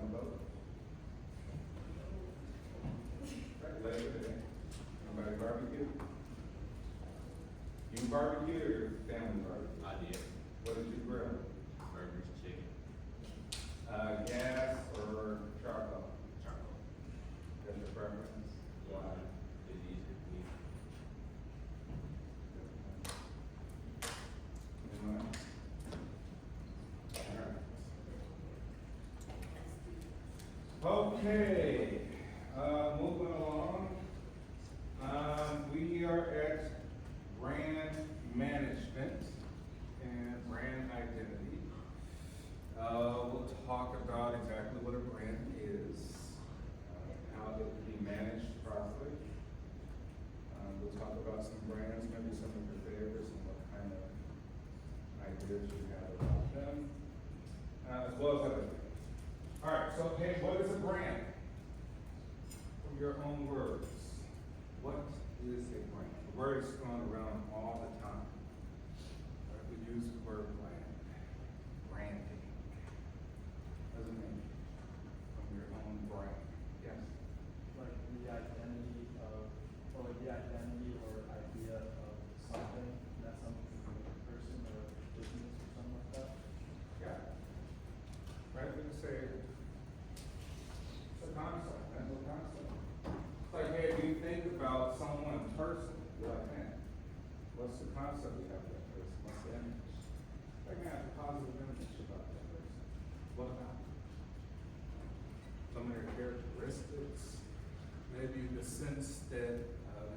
on the vote? Right, Labor Day. Nobody barbecue? You barbecue or your family barbecue? I did. What did you grill? Burgers, chicken, Gas or charcoal? charcoal. That's your preference? Why? It's easy for me. Anyone else? All right. Okay, moving along. We are at brand management and brand identity. We'll talk about exactly what a brand is, how it can be managed properly. We'll talk about some brands, maybe some of your favorites and what kind of ideas you have about them, as well as other things. All right, so hey, what is a brand? From your own words, what is a brand? The word is thrown around all the time. Right? We use the word brand, branding. What does it mean? From your own brand. Yes. Like the identity of, or like the identity or idea of something, not something like a person or a business or something like that. Yeah. Right, we can say it's a concept, mental concept. It's like, hey, if you think about someone person, you're like, man, what's the concept you have of that person? What's the image? Like, man, have a positive image about that person. What about it? Some of their characteristics, maybe the sense that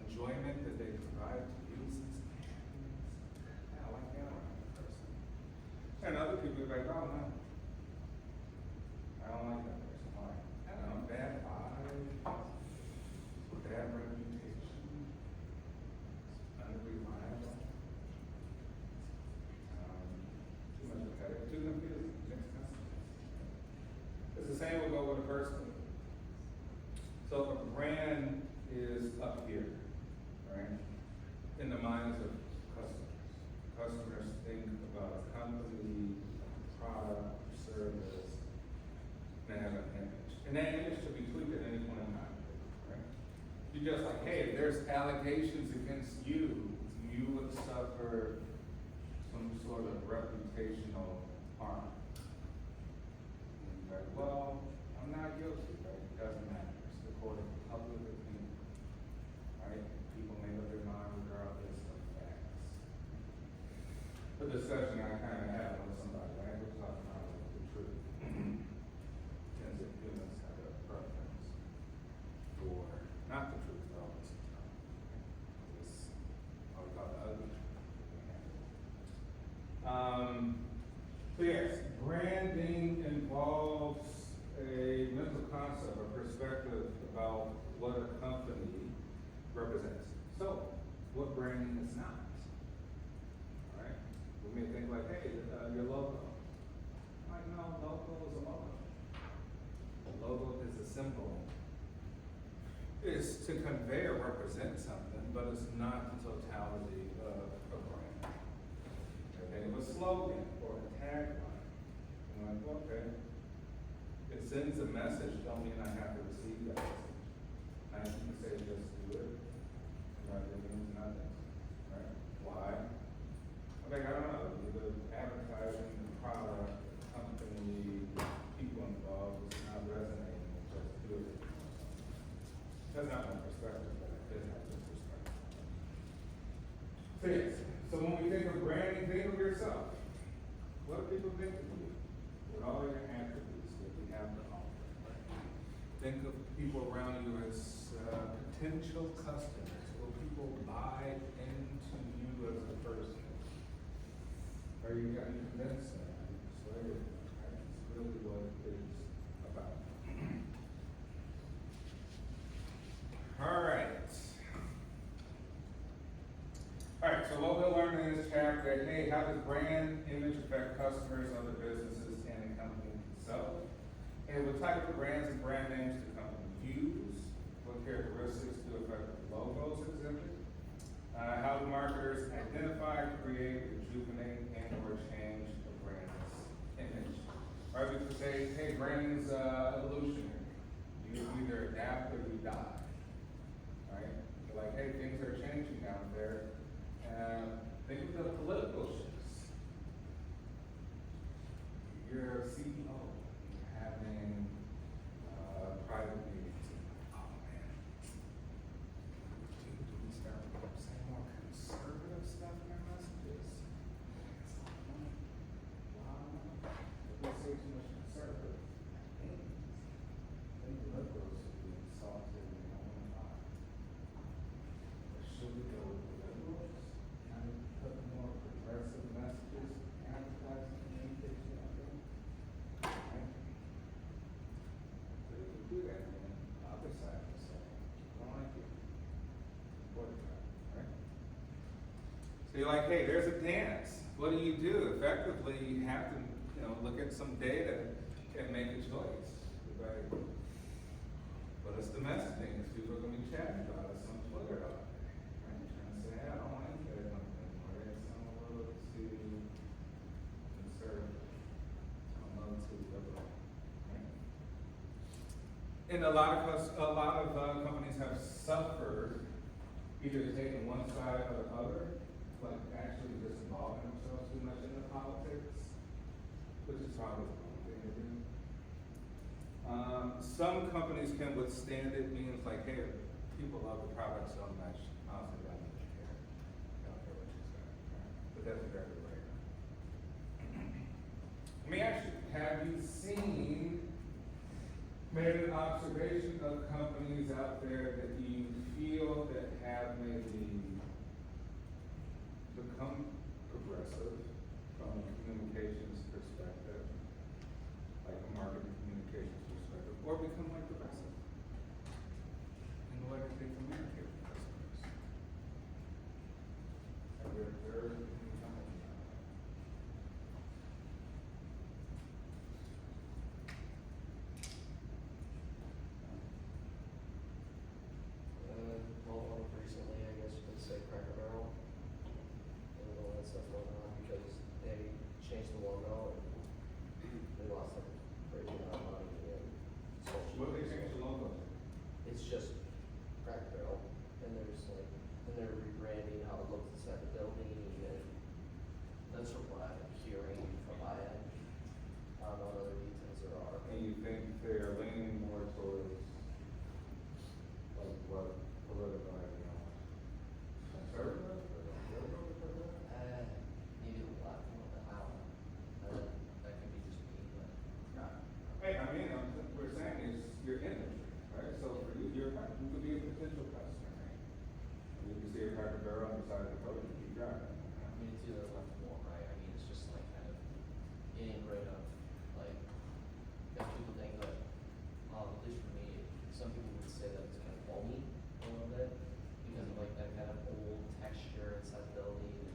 enjoyment that they provide to you. Yeah, I like that around that person. And other people are like, oh no, I don't like that person. Why? I don't know, bad vibe, bad reputation, unreliable, too much of a headache, too confusing, makes sense. It's the same will go with a person. So a brand is up here, right? In the minds of customers. Customers think about a company, a product, service, and they have an image. And that image should be tweaked at any point in time, right? You're just like, hey, if there's allegations against you, you would suffer some sort of reputational harm. And you're like, well, I'm not guilty, right? It doesn't matter. It's the court of public opinion, right? People make up their mind regardless of facts. The discussion I kind of had with somebody, right? We're talking about the truth. As if humans have a preference for not the truth all the time. This, what we call the ugly truth. So yes, branding involves a mental concept or perspective about what a company represents. So, what branding is not? All right? We may think like, hey, your logo. I'm like, no, logo is a logo. A logo is a symbol. It's to convey or represent something, but it's not the totality of a brand. Okay, a slogan or a tagline. I'm like, okay. It sends a message, don't mean I have to receive that message. I can say just do it. Right, it means nothing. Right? Why? I think I don't know. The advertising, the product, the company, people involved is not resonating with just do it. That's not my perspective, but I did have this perspective. So yes, so when we think of branding, think of yourself. What do people think of you? With all your attributes that we have to offer. Right? Think of people around you as potential customers. Will people buy into you as a person? Are you convinced that? Are you persuaded? Right? It's really what it is about. All right. All right, so what we'll learn in this chapter, hey, how does brand image affect customers, other businesses, and the company itself? And what type of brands and brand names the company use? What characteristics do affect the logos exhibit? How do marketers identify, create, rejuvenate, and or change a brand's image? right? We could say, hey, branding's evolutionary. You either adapt or you die, right? You're like, hey, things are changing out there. Think of the political shifts. You're a CEO, you're having private meetings. Oh man, do we start saying more conservative stuff in our messages? It's not money. Wow, if we say too much conservative, I think the liberals would be insulted in their own heart. Or should we go with the liberals and put more progressive messages, advertising, communication out there? Right? But if we do that, then the other side will say, I don't like it. Boycott, right? So you're like, hey, there's a dance. What do? Effectively, you have to, look at some data and make a choice. Right? But it's the messaging. People are going to be chatting about us on Twitter all day. Right? Trying to say, hey, I don't like that anymore. They sound a little too conservative. A little too liberal. Right? And a lot of companies have suffered either taking one side or the other, like actually just involving themselves too much into politics, which is probably the wrong thing to do. Some companies can withstand it, means like, hey, people love the product so much, honestly, I don't care. I don't care what you say, right? But that's exactly right. Let me ask you, have you made an observation of companies out there that you feel that have maybe become progressive from a communications perspective, like a marketing communications perspective, or become like progressive in the way that they communicate with customers? Have you observed any companies like that? Well, recently, I guess you could say Cracker Barrel, and all that stuff going on, because they changed the logo, and they lost like a crazy amount of money, and so. What they change the logo to? It's just Cracker Barrel, and there's like, and they're rebranding how it looks inside the building, and that's from what I'm hearing from my end. I don't know what other details there are. And you think they're leaning more towards, like, what political ideology? Conservative or liberal? Maybe the left, I don't know. That could be just me, but. Yeah. Hey, I mean, we're saying is your industry, right? So for you, you could be a potential customer, right? You can see a Cracker Barrel on the side of the road and keep driving. I mean, it's either left or right. I mean, it's just like kind of getting rid of, like, if people think that, at least for me, some people would say that it's kind of foamy a little bit because of like that kind of old texture inside the building, and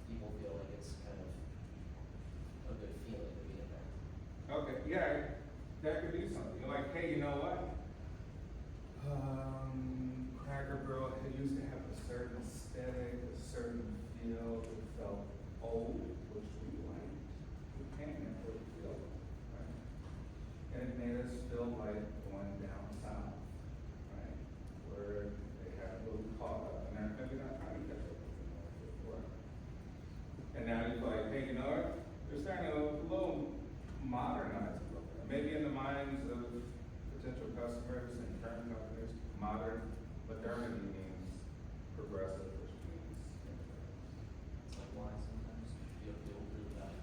people feel like it's kind of a good feeling to be in there. Okay, yeah, that could be something. You're like, hey, you know what? Cracker Barrel, it used to have a certain aesthetic, a certain feel. It felt old, which we liked. We came in for the feel, right? And it made us feel like going down south, right? Where they had a little caught up, and maybe not trying to catch up with them before. And now you're like, hey, you know what? They're starting to a little modernize a little bit. Maybe in the minds of potential customers and current companies, modernity means progressive, which means. It's like why sometimes you feel really bad.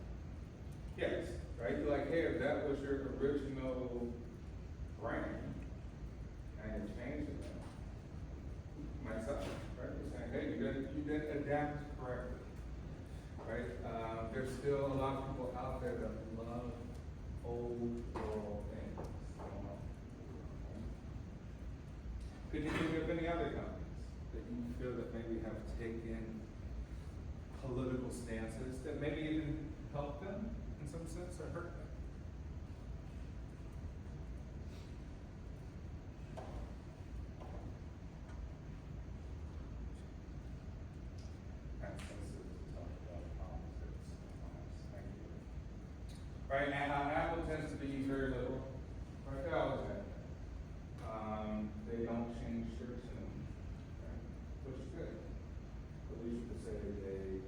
Yes, right? You're like, hey, if that was your original brand and you're changing it, myself, right? You're saying, hey, you didn't adapt correctly, right? There's still a lot of people out there that love old world things. Could you think of any other companies that you feel that maybe have taken political stances that maybe even help them in some sense or hurt them? Kind of sensitive to talk about politics sometimes. Thank you. Right, and Apple tends very little, right? They always have that. They don't change their tune, right? Which is good. At least you could say they,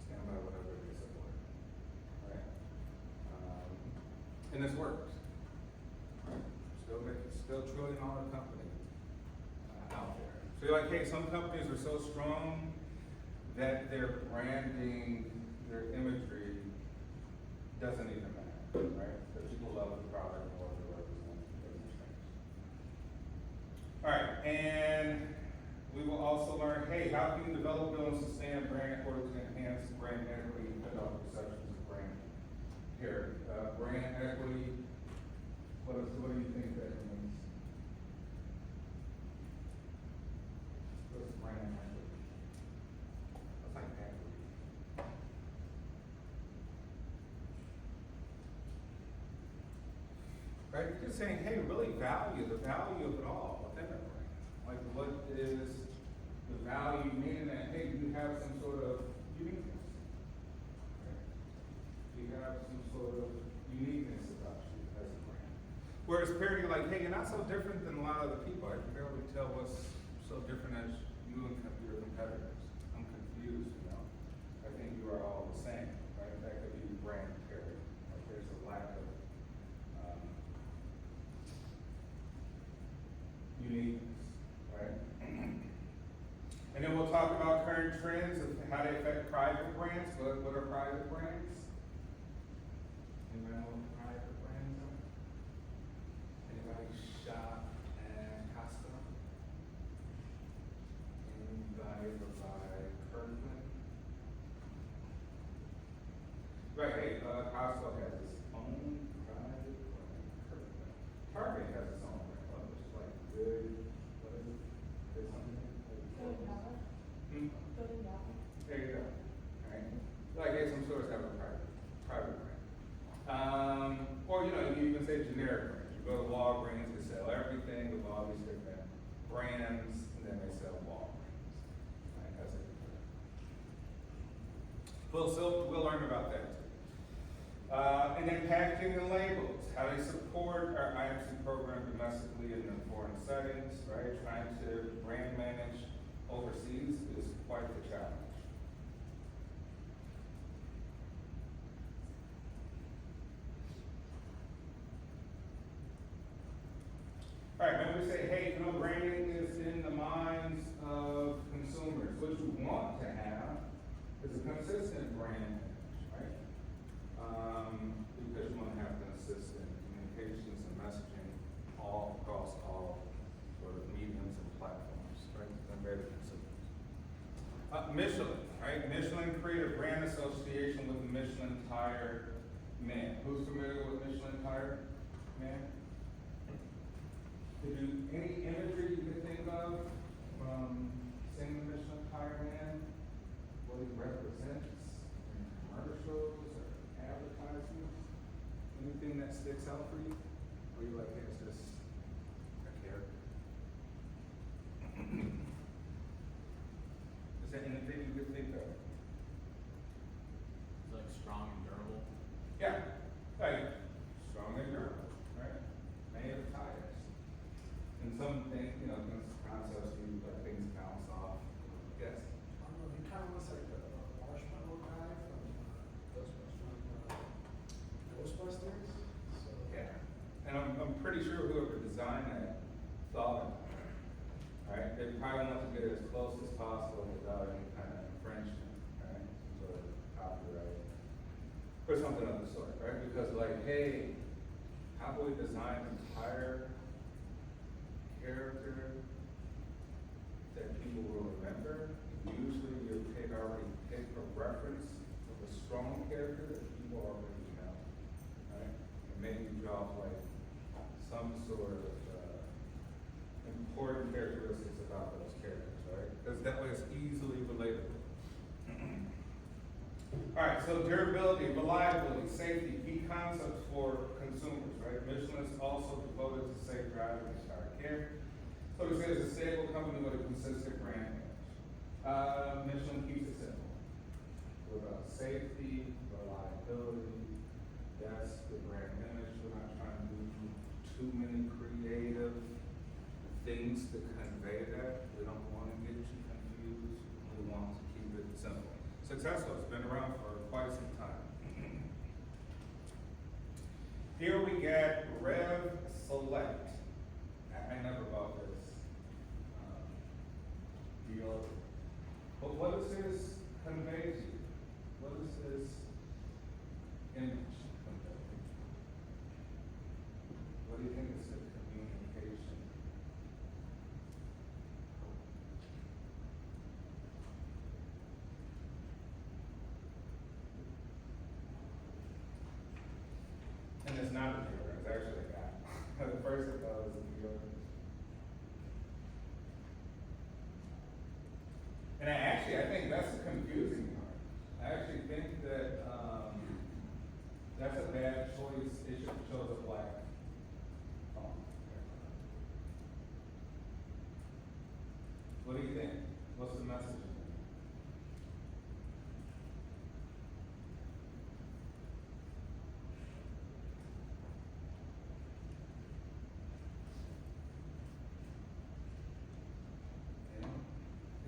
stand by whatever they support, right? And it's worked, right? Still trillion-dollar company out there. So you're like, hey, some companies are so strong that their branding, their imagery doesn't even matter, right? That people love the product and what they represent, doesn't change. All right, and we will also learn, hey, how can you develop, build, and sustain a brand in order to enhance brand equity and develop perceptions of brand here? Brand equity, what do you think that means? What's brand equity? That's like equity. Right, you're just saying, hey, really value the value of it all within a brand. Like, what is the value, meaning that, hey, you have some sort of uniqueness. Right? You have some sort of uniqueness about you as a brand. Whereas parody, like, hey, you're not so different than a lot of the people. I can barely tell what's so different as you and your competitors. I'm confused, you know. I think you are all the same, right? That could be brand parody. Like, there's a lack of uniqueness, right? And then we'll talk about current trends of how they affect private brands. What are private brands? Anybody know what private brands are? Anybody shop at Costco? Anybody buy Kirkland? Right, hey, Costco has its own private brand, Kirkland. Target has its own brand, which is like good, what is it? Good something? Hmm? There you go. Right? Like, hey, some stores have a private brand. Or, you know, you can say generic brands. You go to Walgreens, they sell everything with all these different brands, and then they sell Walgreens. Right? That's it. We'll learn about that too. And then packaging and labels, how they support our IMC program domestically and in foreign settings, right? Trying to brand manage overseas is quite the challenge. All right, when we say, hey, you know, branding is in the minds of consumers. What you want to have is a consistent brand image, right? Because you want to have consistent communications and messaging all across all sort of mediums and platforms, right? And very consistent. Michelin, right? Michelin created a brand association with the Michelin Tire Man. Who's familiar with Michelin Tire Man? Any imagery you could think of from seeing the Michelin Tire Man? What he represents in commercials or advertisements? Anything that sticks out for you? Or you like, hey, it's just a character? Is there anything you could think of? It's like strong and durable. Yeah, like strong and durable, right? Made of tires. And some things, you know, concepts you let things bounce off. Yes. I don't know, he kind of looks like a marshmallow guy from Ghostbusters. So, Yeah. And I'm pretty sure whoever designed that thought of it, right? They probably want to get it as close as possible without any kind of infringement, right? Some sort of copyright or something of the sort, right? Because like, hey, how do we design an entire character that people will remember? Usually you already pick a reference of a strong character that people already know, right? And maybe draw like some sort of important characteristics about those characters, right? Because that way it's easily relatable. All right, so durability, reliability, safety, key concepts for consumers, right? Michelin is also devoted to safe driving and car care. So we say it's a stable company with a consistent brand image. Michelin keeps it simple. With safety, reliability, that's the brand image, we're not trying to do too many creative things to convey that. We don't wanna get you confused, we want to keep it simple. Successful, it's been around for quite some time. Here we get Rev Select. I never bought this. Deal. But what does this convey to you? What does this image convey? What do you think is the communication? And it's not a deodorant, it's actually a guy. The first I thought was a deodorant. And I think that's the confusing part. I actually think that, that's a bad choice, it should have chose a black font. What do you think? What's the message?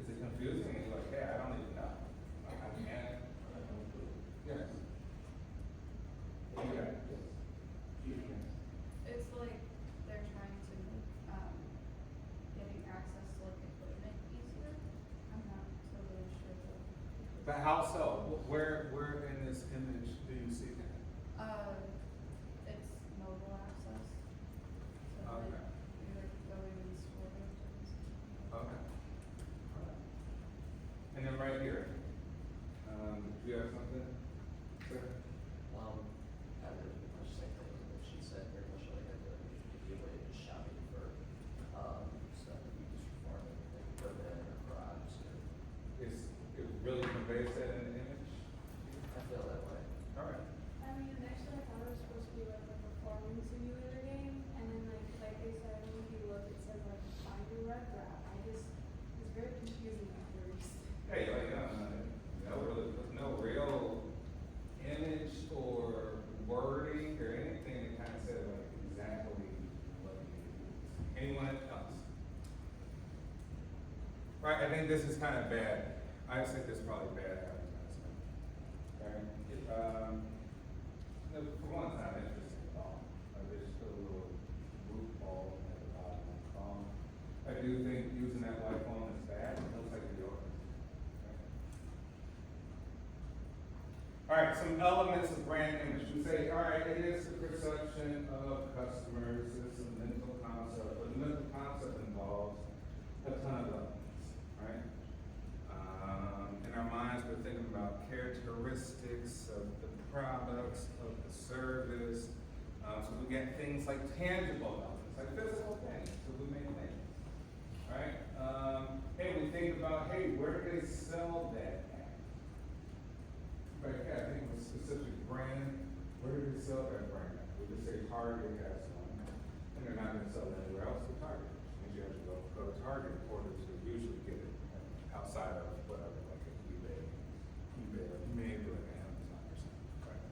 Is it confusing? And you're like, hey, I don't even know. I can't. Yes. Yeah. It's like they're trying to, getting access to like equipment easier. I'm not totally sure though. But how so? Where in this image do you see that? It's mobile access. So like, Okay. you're like going in store or Okay. Alright. And then right here, do you have something? Sir? Kind of pretty much same thing that she said, very much like I feel like we should give away just shopping for, stuff that we just perform, like equipment or garage, or, It really conveys that in the image? I feel that way. Alright. I mean, initially I thought it was supposed to be like a performing simulator game, and then like they said, when you look, it says like find your red graph. It's very confusing at first. Hey, like, there's no real image or wording or anything that kind of said like exactly what it is. Anyone else? Right, I think this is kind of bad. I just think this is probably bad advertising. Okay? For one, it's not interesting at all. They just put a little root ball at the bottom of the phone. I do think using that white phone is bad. It looks like a deodorant. Okay? All right, some elements of brand image. We say, all right, it is the perception of customers, it's a mental concept, but the mental concept involves a ton of elements, right? In our minds, we're thinking about characteristics of the products, of the service. So we get things like tangible elements, like physical things, so we may think, right? Hey, we think about, hey, where do they sell that at? Right, yeah, I think of a specific brand, where do they sell that brand at? We just say Target has one, and they're not gonna sell it anywhere else but Target. Which means you have to go to Target in order to usually get it outside of whatever, like an eBay, or maybe like an Amazon or something, right?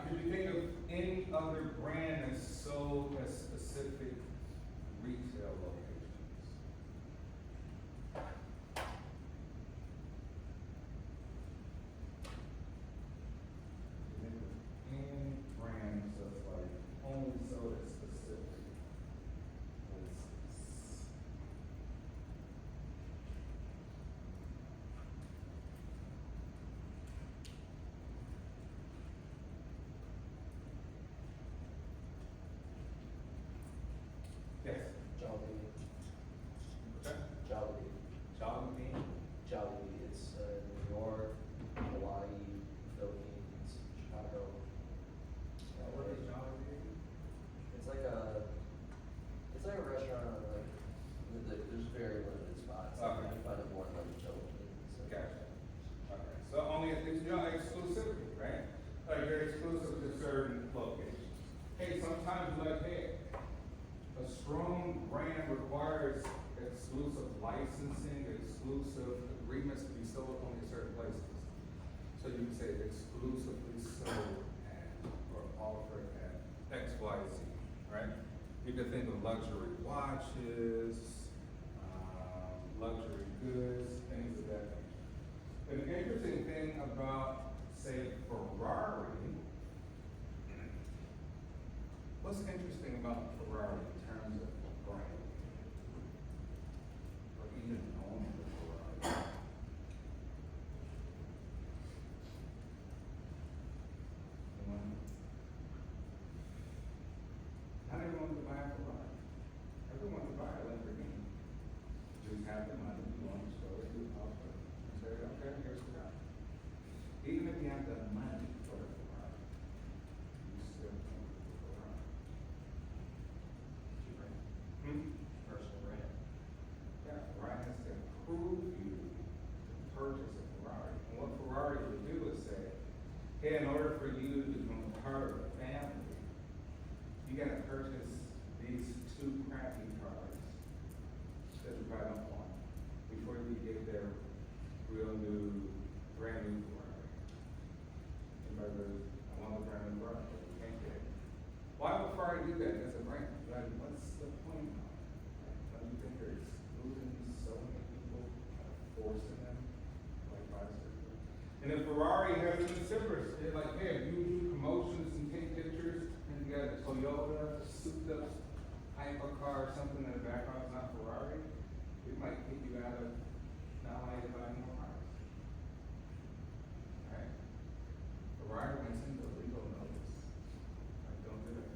Could you think of any other brand that's sold at specific retail locations? Think of any brands that's like only sold at specific places. Yes. Jollibee, Okay. Jollibee, Jollibee. Jollibee, it's, New York, Hawaii, Philippines, Chicago. What is Jollibee? It's like a restaurant on like, there's very limited spots. Okay. You find it more in like Philippines. So. Gotcha. Okay, so only, it's, exclusivity, right? Like you're exclusive to certain locations. Hey, sometimes like, hey, a strong brand requires exclusive licensing, exclusive agreements to be sold only in certain places. So you can say exclusively sold offer at XYZ, right? You can think of luxury watches, luxury goods, things of that nature. An interesting thing about, say, Ferrari, what's interesting about Ferrari in terms of brand? Or even owning a Ferrari? Anyone? Not everyone can buy a Ferrari. Everyone can buy a Lamborghini. Just have the money, you want to show it, you offer it, and say, okay, here's the guy. Even if you have the money for a Ferrari, you still can't get a Ferrari. Personal brand. Yeah, Ferrari has to approve you to purchase a Ferrari. And what Ferrari would do is say, hey, in order for you to become part of the family, you gotta purchase these 2 crappy cars that you probably don't want before you get their real new, brand new Ferrari. Anybody goes, I want a brand new Ferrari, but you can't get it. Why would Ferrari do that as a brand? Like, what's the point of it? Don't you think they're excluding so many people, forcing them, like bicycles? And if Ferrari has an incentive, they're like, hey, if you do promotions and take pictures, and you got a Toyota, souped up hypercar or something in the background, it's not Ferrari, it might get you out of not wanting to buy more cars. Right? Ferrari went into legal notice. Like, don't do it.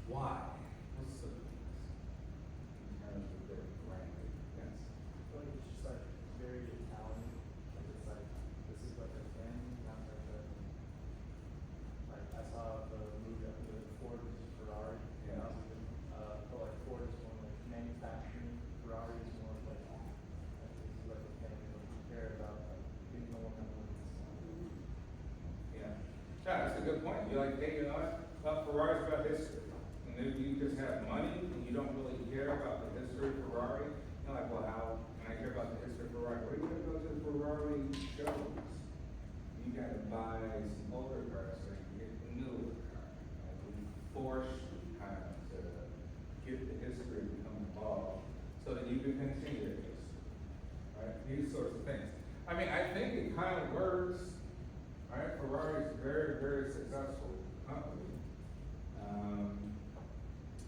Why? What's the in terms of their brand? Yes. I feel like it's just like very Italian. Like it's like this is like a family, not like a like I saw the movie the Ford versus Ferrari. Yeah. But like Ford is more like manufacturing, Ferrari is more like this is like a family that we care about like being the one that wins. Yeah. Yeah, that's a good point. You're like, hey, you know what? Well, Ferrari's about history. And if you just have money and you don't really care about the history of Ferrari, you're like, well, how can I care about the history of Ferrari? Where are you gonna go to the Ferrari shows? You gotta buy some older cars so you can get the newer car. Like we force you kind of to get the history and become involved so that you can continue your history. Right? These sorts of things. I mean, I think it kind of works. Right? Ferrari is a very, very successful company.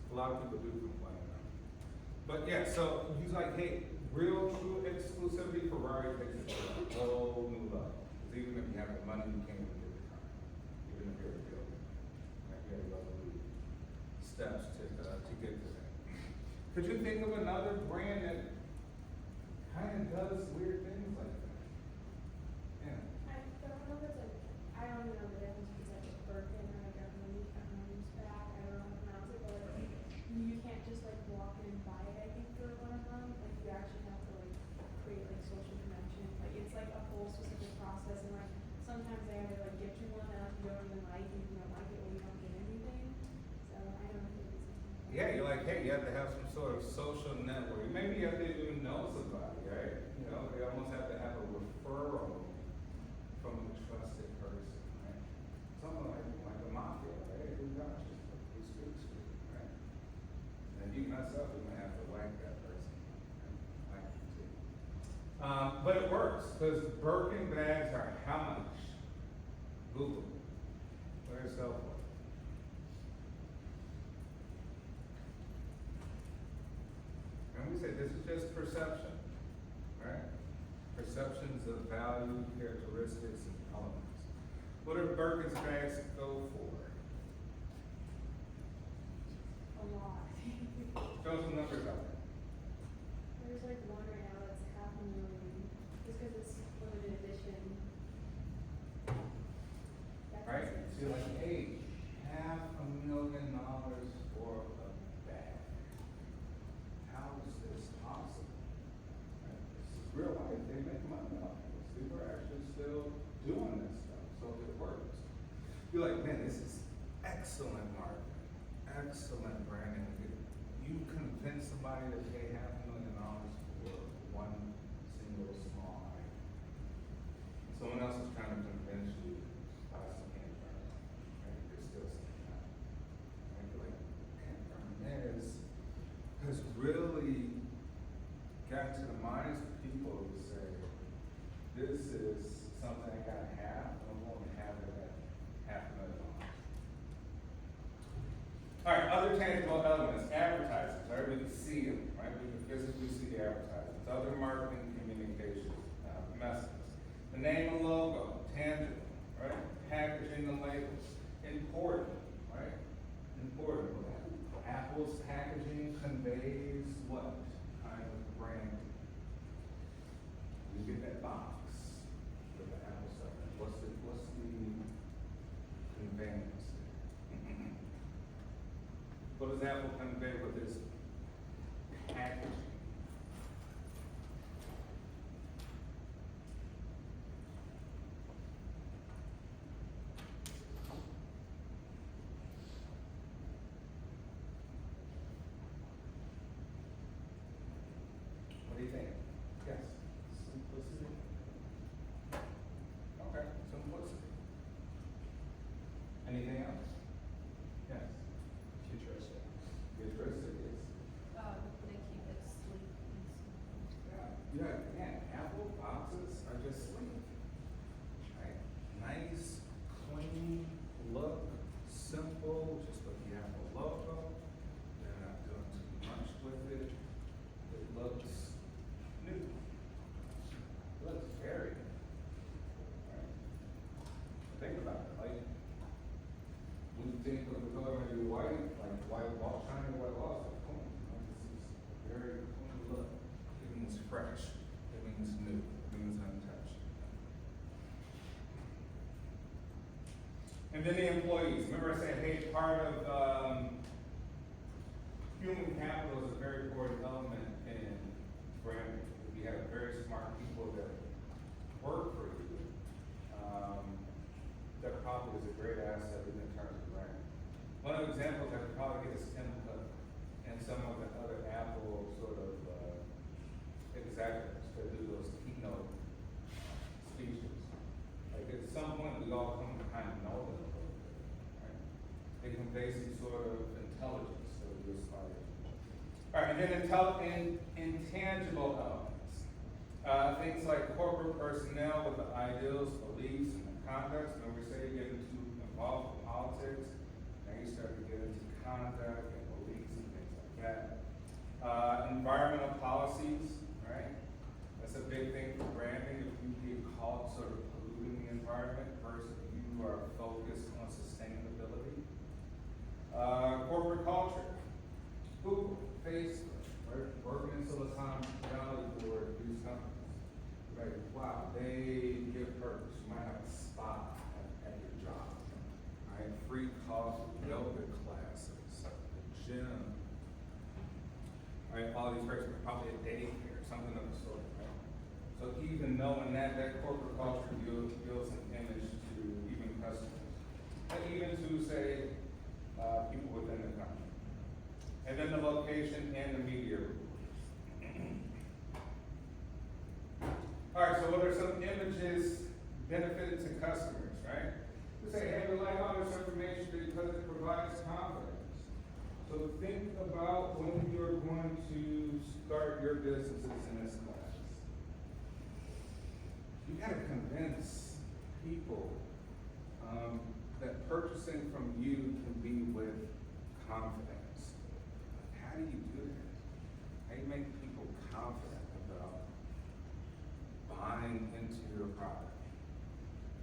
A lot of people do complain about it. But yeah, so he's like, hey, real true exclusivity, Ferrari takes it to a whole new level. Because even if you have the money, you can't even get the car. Even if you're a builder. Like you have to go through steps to get to that. Could you think of another brand that kind of does weird things like that? Yeah. I don't know if it's like, I don't even know the difference between like a Birkin or like a Hermes bag, I don't know how to pronounce it, but like, you can't just like walk in and buy it, I think, for one of them, like you actually have to like create like social connection, like it's like a whole specific process, and like sometimes they either like gift you one that you don't even like, and if you don't like it, well, you don't get anything, so I don't know if it's. Yeah, you're like, hey, you have to have some sort of social network. Maybe you have to even know somebody, right? You know, they almost have to have a referral from a trusted person, right? Something like a mafia, right? Hey, who got you? Who speaks to you, right? And if you mess up, you're gonna have to like that person, right? Like you too. But it works, because Birkin bags are how much? Google. What do they sell for? And we say this is just perception, right? Perceptions of value, characteristics, and elements. What do Birkin's bags go for? A lot. Throw some numbers out there. There's like one right now that's $500,000, just because it's limited edition. That's Right? it. So you're like, hey, $500,000 for a bag. How is this possible? Right? This is real life. They make money off of this. People are actually still doing this stuff, so it works. You're like, man, this is excellent marketing, excellent branding. You convince somebody to pay $500,000 for one single small item. Someone else is trying to convince you to buy really got to the minds of people to say, this is something I gotta have, I'm going to have it at $500,000. All right, other tangible elements, advertisements, right? We can see them, right? We can physically see the advertisements. Other marketing communications, messages. The name and logo, tangible, right? Packaging and labels, important, right? Important. Apple's packaging conveys what kind of brand? You get that box with the Apple stuff. What's the conveyance? What does Apple convey with its packaging? What do you think? Yes? Simplicity. Okay, simplicity. Anything else? Yes? Futuristic. Futuristic is. They keep it sleek and simple. Yeah, man, Apple boxes are just sleek. Right? Nice, clean look, simple, just with the Apple logo. They're not doing too much with it. It looks new. It looks very new. Right? Think about it, like, when you think of the color maybe white, like white wall, shiny white walls, like, oh, this is a very clean look. It means fresh. It means new. It means untouched. And then the employees. Remember I said, hey, part of human capital is a very important element in branding. If you have very smart people that work for you, that probably is a great asset in terms of branding. One of the examples I could probably get is Tim Cook and some of the other Apple sort of executives that do those keynote speeches. Like at some point, we all come to kind of know them a little bit, right? They convey some sort of intelligence that we aspire to. All right, and then intangible elements. Things like corporate personnel with the ideals, beliefs, and the conducts. When we say you get involved in politics, now you start to get into conduct and beliefs and things like that. Environmental policies, right? That's a big thing for branding. If you get caught sort of polluting the environment versus you are focused on sustainability. Corporate culture. Google, Facebook, right? Working in Silicon Valley for these companies. Right, wow, they give perks. You might have a spa at your job. Right? Free coffee, yoga classes, the gym. Right, all these perks, probably a daycare, something of the sort, right? So even knowing that corporate culture builds an image to even customers. And even to say, people within the company. And then the location and the media rules. All right, so what are some images benefiting to customers, right? We say, hey, we like all this information because it provides confidence. So think about when you're going to start your businesses in this class. You gotta convince people that purchasing from you can be with confidence. How do you do that? How do you make people confident about buying into your product?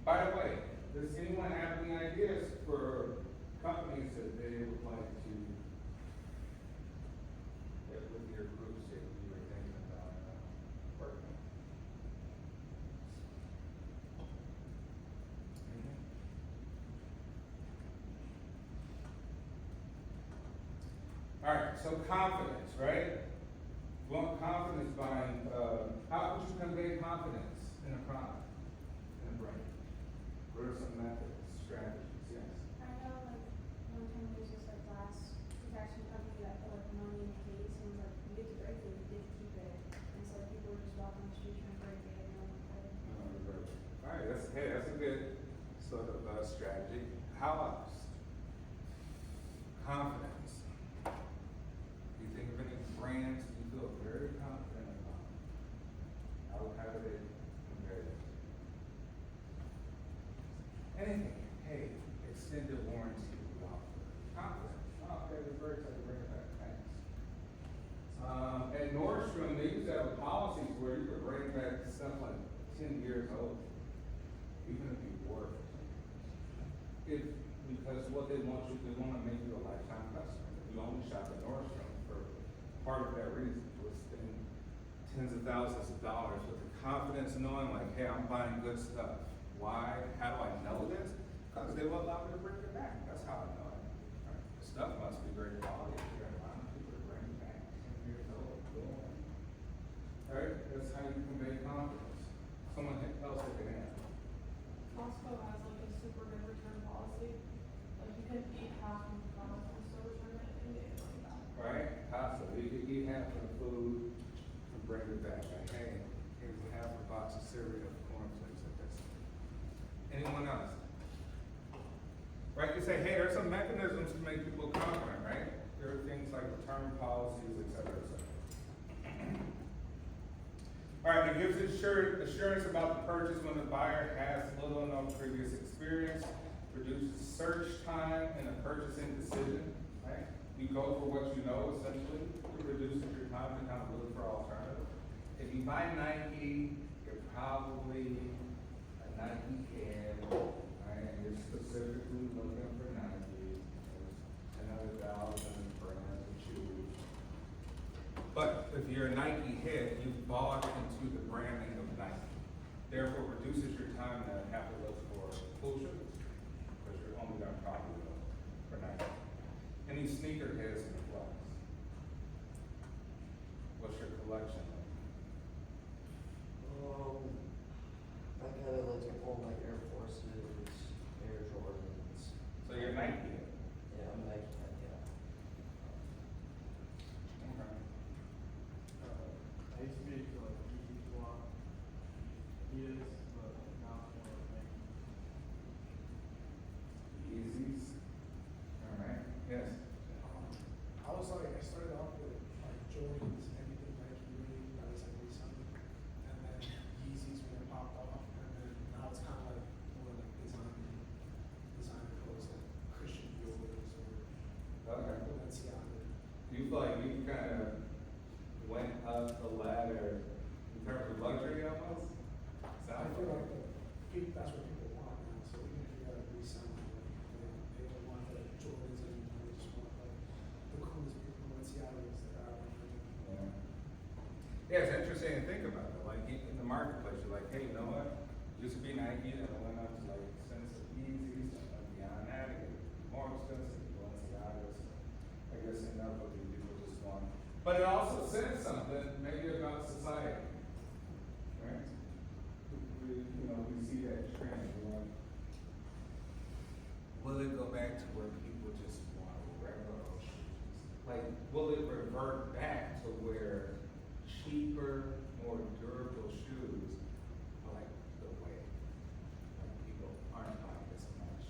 By the way, does anyone have any ideas for companies that they would like to get with your groups that you were thinking about working with? All right, so confidence, right? You want confidence buying, how would you convey confidence in a product, in a brand? What are some methods, strategies, yes? I know, like, one time there was this, like, glass protection company that put, like, money in a case and was like, we had to break it, we did keep it. And so, like, people were just walking the street trying to break it, and no one could. All right, that's a good sort of strategy. How else? Confidence. Do you think of any brand feel very confident about. How do they compare this? Anything, hey, extended warranty we offer. Confident, okay, we're very excited to bring it back, thanks. At Nordstrom, they used to have policies where you could bring back stuff like 10 years old, even if you wore it. Because what they want to make you a lifetime customer. You only shop at Nordstrom for part of that reason, to spend tens of thousands of dollars with the confidence knowing like, hey, I'm buying good stuff. Why? How do I know this? Because they will allow me to bring it back. That's how I know it. Right? The stuff must be great quality if you're allowing people to bring it back 10 years old. Cool. Right? That's how you convey confidence. Someone else that can answer. Costco has like a super good return policy. Like you can eat half of the product and still return it and get your money back. Right? Possibly. You could eat half of the food and bring it back. Like, hey, here's half a box of cereal, cornflakes, like this. Anyone else? Right? You say, hey, there's some mechanisms to make people confident, right? There are things like return policies, et cetera, et cetera. All right, it gives assurance about the purchase when the buyer has little or no previous experience, reduces search time in a purchasing decision, right? You go for what you know, essentially. It reduces your time to kind of look for alternatives. If you buy Nike, you're probably a Nike head, right? And you're specifically looking for Nike. There's another 1,000 brands to choose. But if you're a Nike head, you've bought into the branding of Nike. Therefore, it reduces your time to have to look for cool shoes, because you're only gonna probably look for Nike. Any sneaker heads in the flux? What's your collection like? I kinda like to pull my Air Forces, Air Jordans. So you're Nike head? Yeah, I'm Nike head, yeah. Okay. I used to be into like Yeezys a lot. Adidas, but now it's more like Yeezys? All right, yes. I was like, I started off with like Jordans, anything Nike really, that was like recently. And then Yeezys when it popped off, and then now it's kind of like more like designer clothes, like Christian Dior's or Okay. Balenciaga. You feel like you kind of went up the ladder in terms of luxury almost? I feel like that's what people want now, so even if you gotta resell them, they don't want the Jordans anymore, they just want like the coolest Balenciagas that are out there. Yeah. Yeah, it's interesting to think about it. Like in the marketplace, you're like, hey, you know what? It used to be Nike, and it went up to like expensive Yeezys, and then beyond that, it got more expensive Balenciagas. I guess inevitably people just want. But it also says something maybe about society, right? We see that trend. Will it go back to where people just want regular shoes? Like, will it revert back to where cheaper, more durable shoes are like the way? Like people aren't buying as much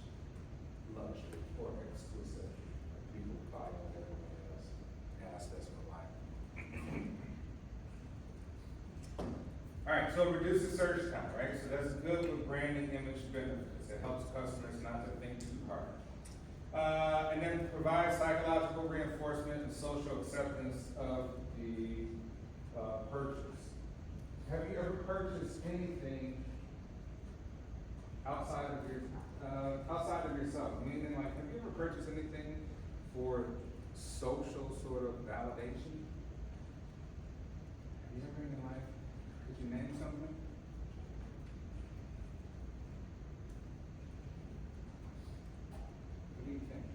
luxury or exclusive. Like people buy what everyone else has that's reliable. All right, so it reduces search time, right? So that's good with branding image benefits. It helps customers not to think too hard. And then provides psychological reinforcement and social acceptance of the purchase. Have you ever purchased anything outside of yourself? Meaning, like, have you ever purchased anything for social sort of validation? Have you ever in your life? Could you name something? What do you think?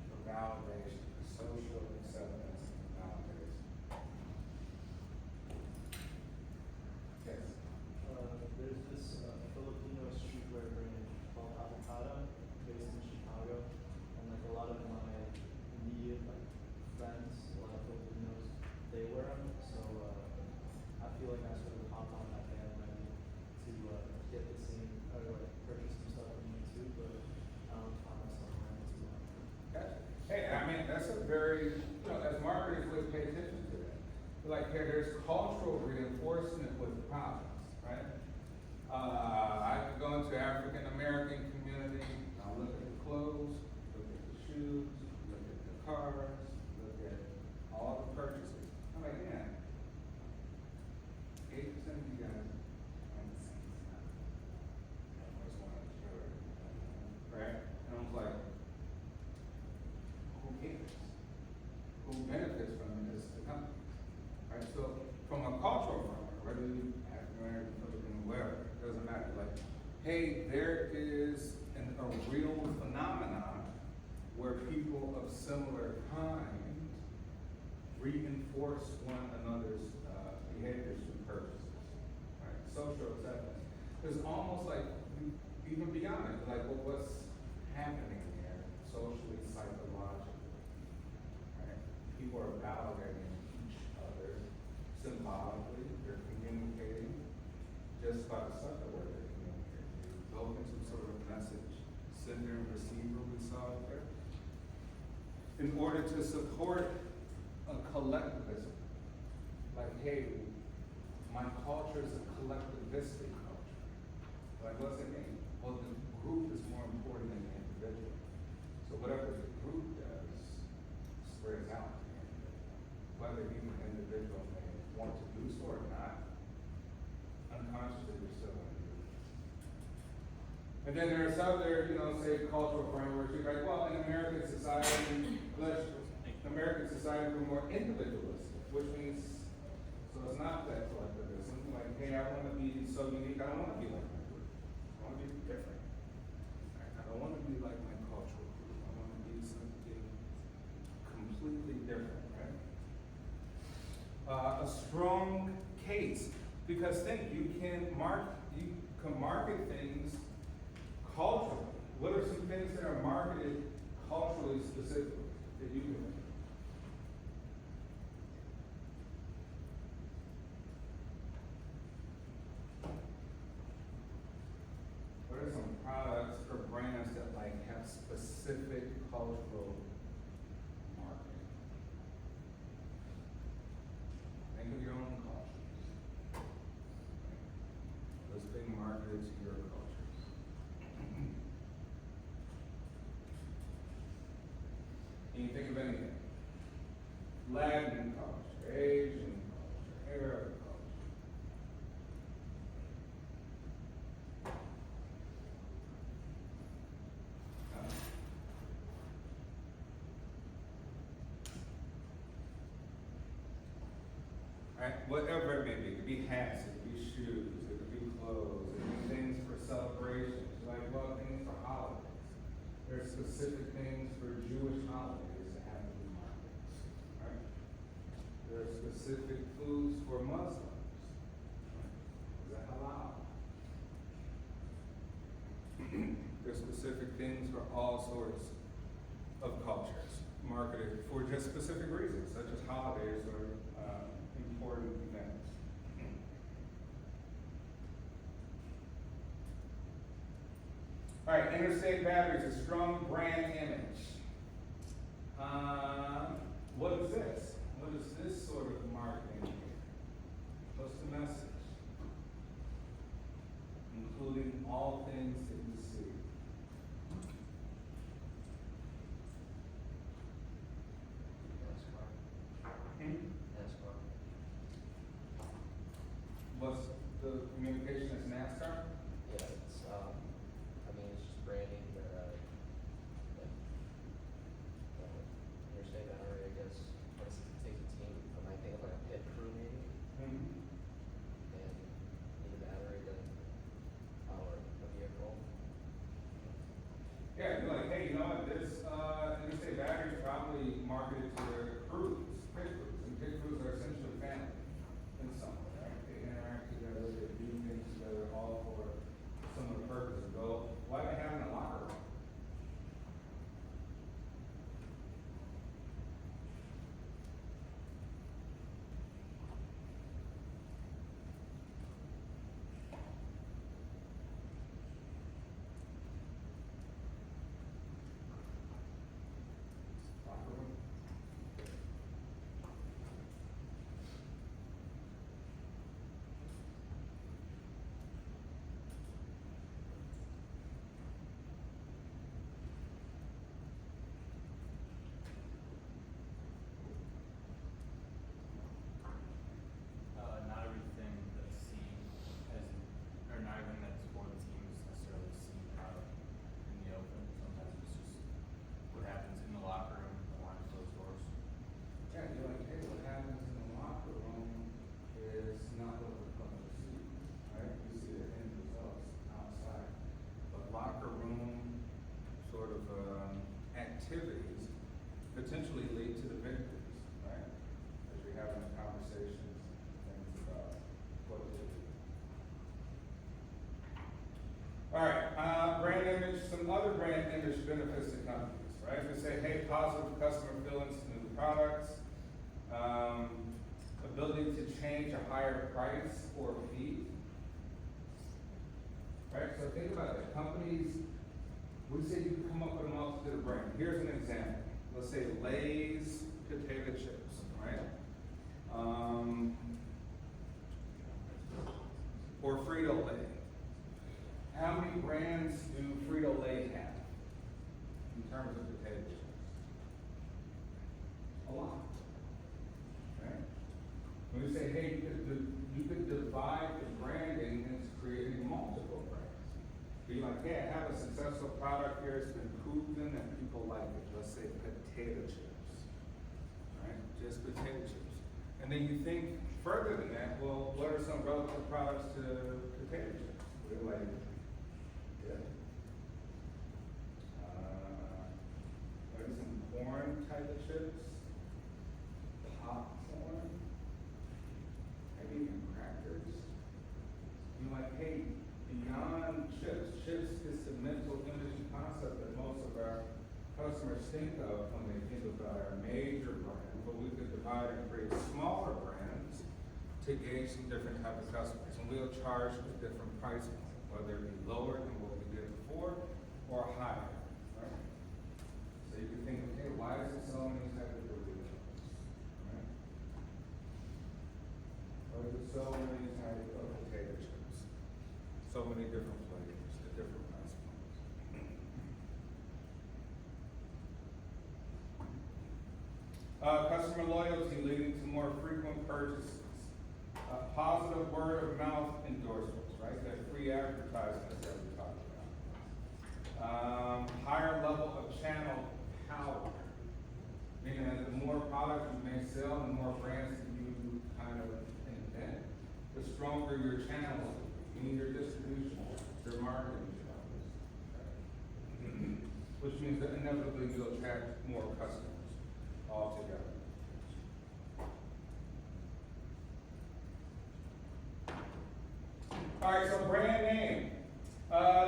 For validation, for social acceptance and validation. Yes. there's this Filipino streetwear brand called Avocado, based in Chicago, and like a lot of my immediate like friends, a lot of Filipinos, they wear them. So I feel like I sort of hopped on that bandwagon to get the same or like purchase some stuff from me too, but I don't find myself wearing it too much. like here, there's cultural reinforcement with products, right? I could go into African American community, I'll look at the clothes, look at the shoes, look at the cars, look at all the purchases. I'm like, man, 80% of you guys are the same stuff. I always wanted to show it, right? And I was like, who cares? Who benefits from it is the company, right? So from a cultural framework, whether you African American, Filipino, whatever, it doesn't matter. Like, hey, there is a real phenomenon where people of similar kind reinforce one another's behaviors and purposes, right? Social acceptance. It's almost like even beyond it, like what's happening there socially, psychologically, right? People are validating each other symbolically. They're communicating just by the subtle way they're communicating. Built into sort of message, sender and receiver we saw there. In order to support a collectivism, like, hey, my culture is a collectivistic culture. Like, what's it mean? Well, the group is more important than the individual. So whatever the group does spreads out to the individual. Whether even an individual may want to do so or not, unconsciously we're still going to do it. And then there's other, say cultural frameworks. You're like, well, in American society, American society we're more individualistic, which means, so it's not that collectivism. Like, hey, I want to be so unique. I don't want to be like my group. I want to be different. I don't want to be like my cultural group. I want to be something completely different, right? A strong case, because think you can market things culturally. What are some things that are marketed culturally specifically that you can do? What are some products or brands that like have specific cultural marketing? Think of your own cultures. What's being marketed to your cultures? Can you think of anything? Latin culture, Asian culture, Arab culture. Right? Whatever it may be. It could be hats, it could be shoes, it could be clothes, it could be things for celebrations. Like, well, things for holidays. There are specific things for Jewish holidays that have to be marketed. Right? There are specific foods for Muslims. Right? Is that halal? There's specific things for all sorts of cultures, marketed for just specific reasons, such as holidays or important events. All right, Interstate Batteries, a strong brand image. What is this? What is this sort of marketing here? What's the message? Including all things that you see. NASCAR. What's the communication as NASCAR? Yeah, it's, it's just branding their, interstate battery, I guess, once it takes a team from, I think, like a pit crew maybe, Mm-hmm. and need a battery to power a vehicle. potentially lead to the victories, right? As you're having conversations, things about what to do. All right, brand image, some other brand image benefits to companies, right? We say, hey, positive customer feelings to new products, ability to change a higher price or fee. Right, so think about it, companies, we say you can come up with a multitude of brands. Here's an example, let's say Lay's potato chips, right? Or Frito-Lay. How many brands do Frito-Lay have in terms of potato chips? A lot, right? When we say, hey, you could divide the branding into creating multiple brands. Be like, hey, I have a successful product here, it's been proven that people like it. Let's say potato chips, right? Just potato chips. And then you think further than that, well, what are some relative products to potato chips? We're like, yeah. Maybe some corn type of chips, popcorn, maybe even crackers. You're like, hey, beyond chips, chips is the mental image concept that most of our customers think of when they think about our major brands, but we could divide and create smaller brands to gauge some different type of customers. And we'll charge a different price point, whether it be lower than what we did before or higher, right? So you can think, okay, why is it so many types of burritos, right? Why is it so many types of potato chips? So many different flavors, at different price points. Customer loyalty leading to more frequent purchases. Positive word of mouth endorsements, right? That free advertisements that we talked about. Higher level of channel power. Meaning that the more products you may sell, the more brands that you kind of invent, the stronger your channels will be. Meaning your distribution, your marketing channels. Which means that inevitably you'll attract more customers altogether. All right, so brand name.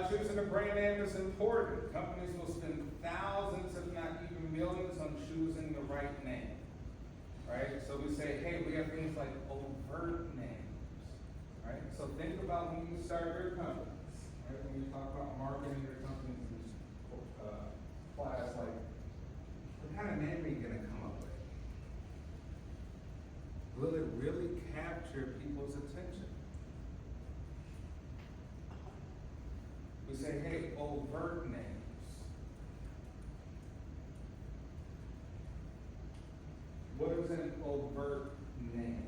Choosing a brand name is important. Companies will spend thousands, if not even millions, on choosing the right name. Right? So we say, hey, we have things like overt names. Right? So think about when you start your companies. Right? When you talk about marketing your companies in class, like, what kind of name are you going to come up with? Will it really capture people's attention? We say, hey, overt names. What is an overt name?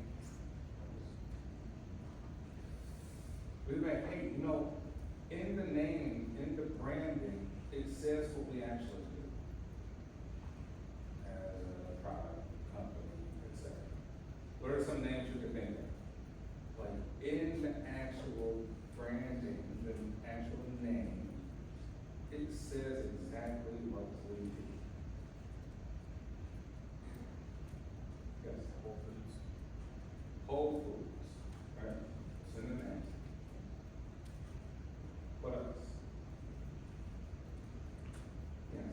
We say, hey, you know, in the name, in the branding, it says what we actually do as a product, company, etc. What are some names you could think of? Like in the actual branding, the actual name, it says exactly what we do. Yes, Whole Foods. Whole Foods, right? It's in the name. What else? Yes.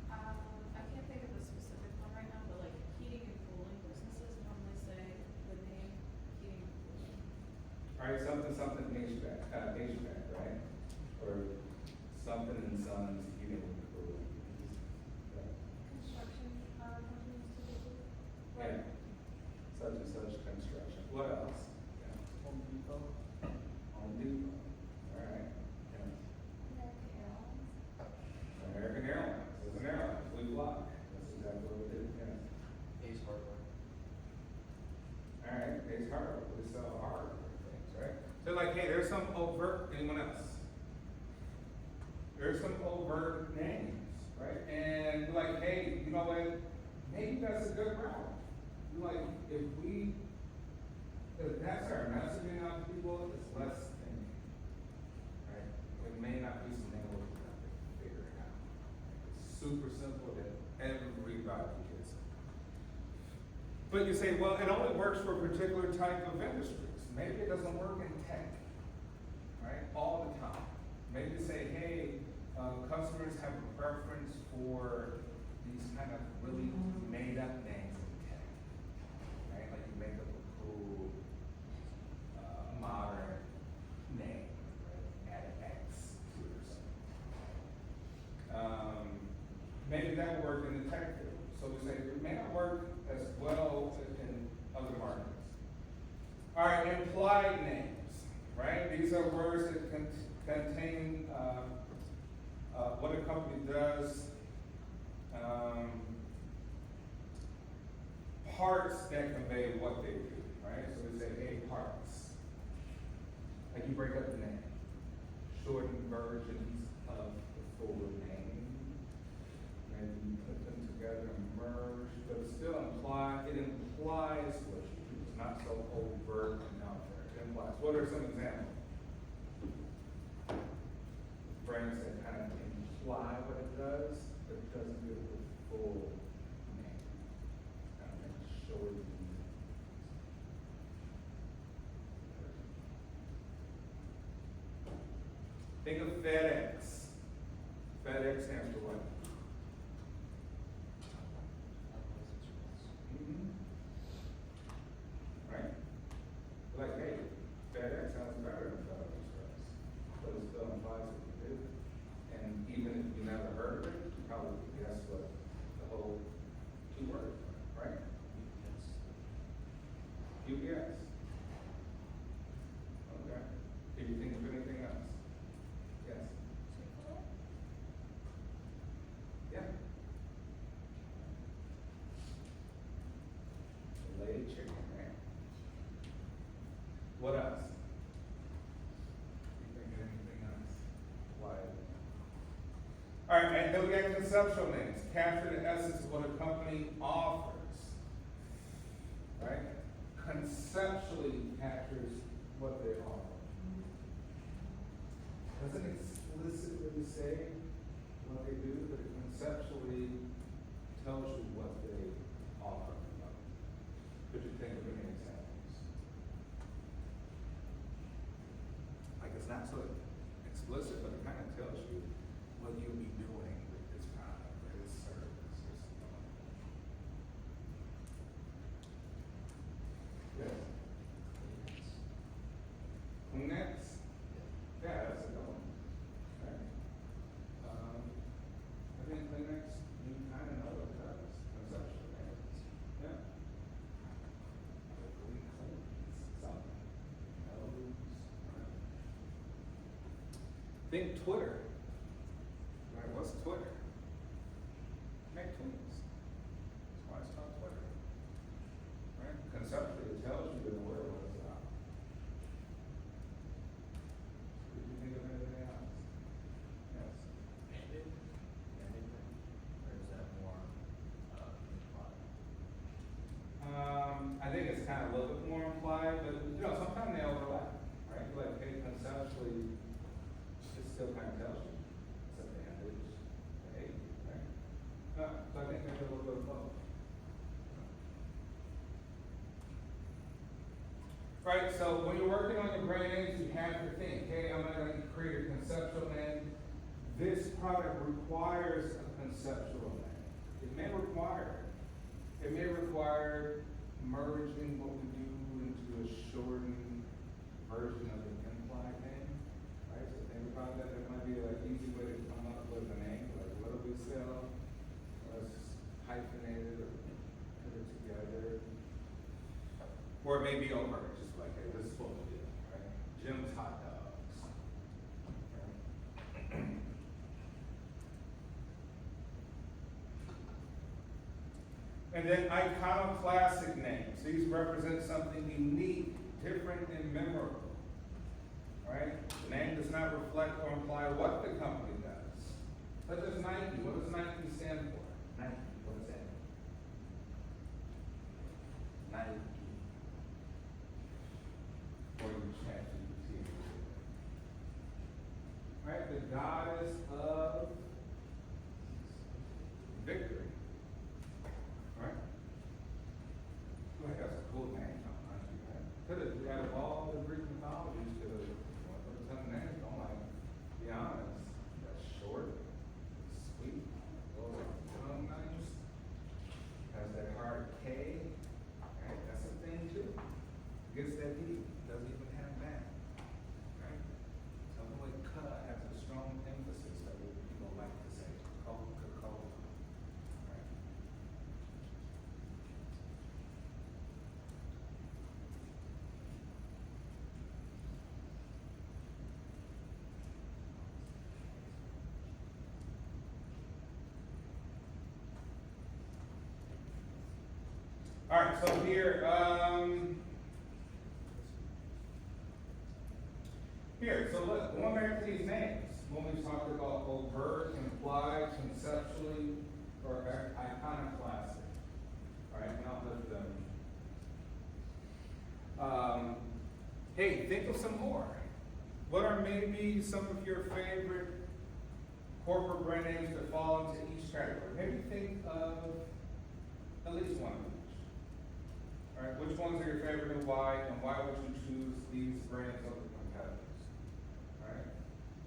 I can't think of a specific one right now, but like heating and cooling businesses normally say the name heating and cooling. All right, something HVAC, right? Or something in Sons heating and cooling. Construction, companies typically. Yeah. Such and such construction. What else? Yeah. Home Depot. Home Depot. All right. Yeah. American Airlines. American Airlines. It's an airline. We fly. That's exactly what we do. Yeah. Ace Hardware. All right. Ace Hardware. We sell hardware things, right? So like, hey, there's some overt. Anyone else? There's some overt names, right? And we're like, hey, you know what? Maybe that's a good route. You're like, if that's our messaging out to people, it's less thinking, right? It may not be something we'll have to figure it out. It's super simple to Everybody gets it. But you say, well, it only works for a particular type of industries. Maybe it doesn't work in tech, right? All the time. Maybe you say, hey, customers have a preference for these kind of really made-up names in tech, right? Like you make up a cool, modern name, right? Add an X to it or something. Maybe that would work in the tech field. So we say it may not work as well in other markets. All right, implied names, right? These are words that contain what a company does, parts that convey what they do, right? So we say, hey, parts. Like you break up the name, shortened versions of the full name. Maybe you put them together and merge, but it still implies what you do. It's not so overt and out there. It implies. What are some examples? Brands that kind of imply what it does, but it doesn't give it the full name. Kind of like shortened. Think of FedEx. FedEx stands for what? Right? Like, hey, FedEx sounds better than Federal Express, but it still implies what you do. And even if you never heard of it, you probably guess what the whole two words are, right? UPS. Okay. Can you think of anything else? Yes? Yeah. Filet chicken, right? What else? You think of anything else? Why? All right, and then we got conceptual names, capture the essence of what a company offers. Right? Conceptually captures what they offer. Doesn't explicitly say what they do, but it conceptually tells you what they offer. Could you think of any examples? Like it's not so explicit, but it kind of tells you what you'll be doing with this product or this service or something like that. Yes? Kleenex? Yeah, that's a good one. Right. I think Kleenex, you kind of know what it does conceptually, right? Yeah. Really clean, something. Right. Think Twitter. Right, what's Twitter? Make tweets. That's why it's called Twitter. Right? Conceptually, it tells you the word what it's about. Did you think of anything else? Yes. Mandate? Or is that more, implied? I think it's kind of a little bit more implied, but you know, sometimes they overlap, right? Like, hey, conceptually, it still kind of tells you it's advantage, hey, right? So I think there's a little bit of both. Right, so when you're working on your brands, you have to think, hey, I'm gonna create a conceptual name. This product requires a conceptual name. It may require merging what we do into a shortened version of an implied name, right? So think about that. That might be like easy way to come up with a name, like what do we sell? Let's hyphenate it or put it together. Or it may be over, just like, hey, this is what we do, right? Jim's Hot Dogs. Right? And then iconoclastic names. These represent something unique, different, and memorable. Right? The name does not reflect or imply what the company does. Such as Nike. What does Nike stand for? Nike. What is that? Nike. Or you ChatGPT. Right? The goddess of victory. Alright, so here, so look, going back to these names, when we talked about overt, implied, conceptually, or iconoclastic, alright, and I'll list them. Hey, think of some more. What are maybe some of your favorite corporate brand names that fall into each category? Maybe think of at least one of each. Alright, which ones are your favorite and why would you choose these brands over competitors? Alright,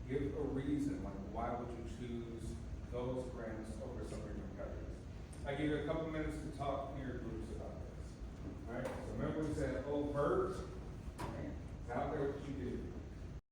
give a reason, like why would you choose those brands over some of your competitors? I give you a couple minutes to talk in your groups about this. Alright, so remember we said overt, right? It's out there what you do.